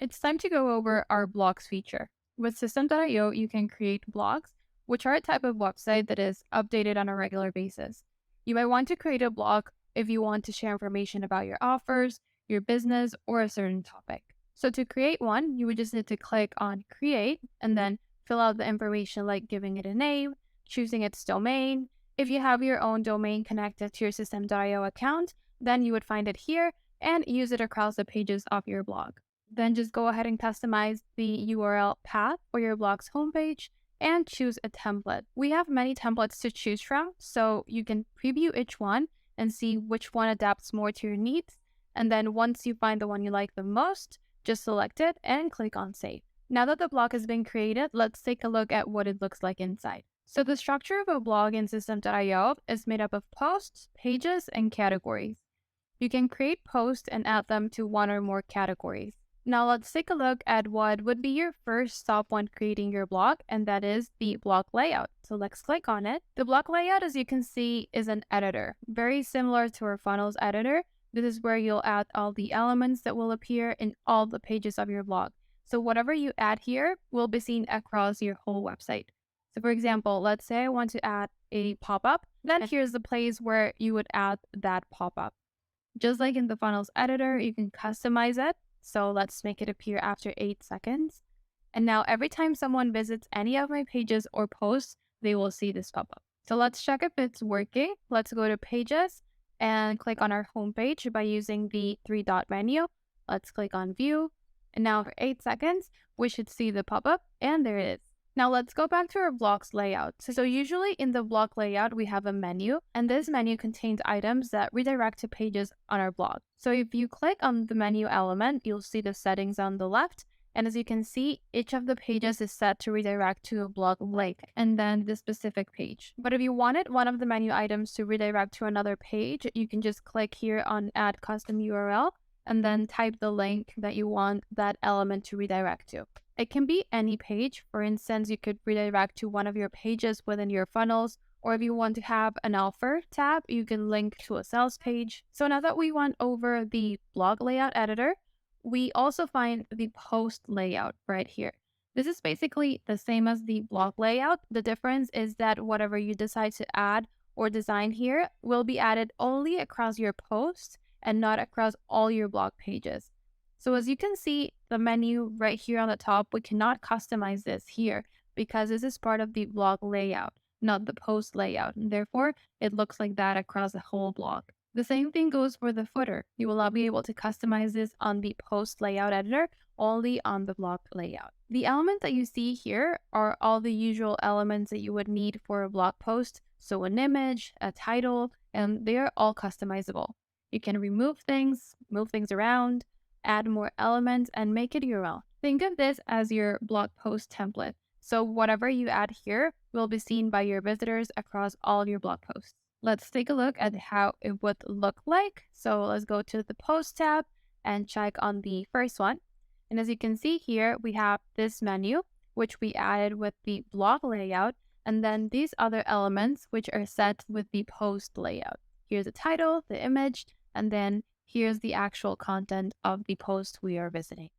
It's time to go over our blogs feature. With System.io, you can create blogs, which are a type of website that is updated on a regular basis. You might want to create a blog if you want to share information about your offers, your business, or a certain topic. So to create one, you would just need to click on Create and then fill out the information like giving it a name, choosing its domain. If you have your own domain connected to your System.io account, then you would find it here and use it across the pages of your blog. Then just go ahead and customize the URL path for your blog's homepage and choose a template. We have many templates to choose from, so you can preview each one and see which one adapts more to your needs. And then once you find the one you like the most, just select it and click on Save. Now that the blog has been created, let's take a look at what it looks like inside. So the structure of a blog in System.io is made up of posts, pages, and categories. You can create posts and add them to one or more categories. Now let's take a look at what would be your first stop when creating your blog, and that is the blog layout. So let's click on it. The blog layout, as you can see, is an editor, very similar to our funnels editor. This is where you'll add all the elements that will appear in all the pages of your blog. So whatever you add here will be seen across your whole website. So for example, let's say I want to add a pop-up, then here's the place where you would add that pop-up. Just like in the funnels editor, you can customize it. So let's make it appear after 8 seconds. And now every time someone visits any of my pages or posts, they will see this pop-up. So let's check if it's working. Let's go to Pages and click on our homepage by using the 3-dot menu. Let's click on View. And now for 8 seconds, we should see the pop-up, and there it is. Now let's go back to our blog's layout. So usually in the blog layout, we have a menu, and this menu contains items that redirect to pages on our blog. So if you click on the menu element, you'll see the settings on the left. And as you can see, each of the pages is set to redirect to a blog link and then the specific page. But if you wanted one of the menu items to redirect to another page, you can just click here on Add Custom URL and then type the link that you want that element to redirect to. It can be any page. For instance, you could redirect to one of your pages within your funnels, or if you want to have an offer tab, you can link to a sales page. So now that we went over the blog layout editor, we also find the post layout right here. This is basically the same as the blog layout. The difference is that whatever you decide to add or design here will be added only across your posts and not across all your blog pages. So as you can see, the menu right here on the top, we cannot customize this here because this is part of the blog layout, not the post layout. And therefore, it looks like that across the whole blog. The same thing goes for the footer. You will not be able to customize this on the post layout editor, only on the blog layout. The elements that you see here are all the usual elements that you would need for a blog post. So an image, a title, and they are all customizable. You can remove things, move things around, add more elements, and make it your own. Think of this as your blog post template. So whatever you add here will be seen by your visitors across all your blog posts. Let's take a look at how it would look like. So let's go to the Post tab and check on the first one. And as you can see here, we have this menu, which we added with the blog layout, and then these other elements, which are set with the post layout. Here's the title, the image, and then here's the actual content of the post we are visiting.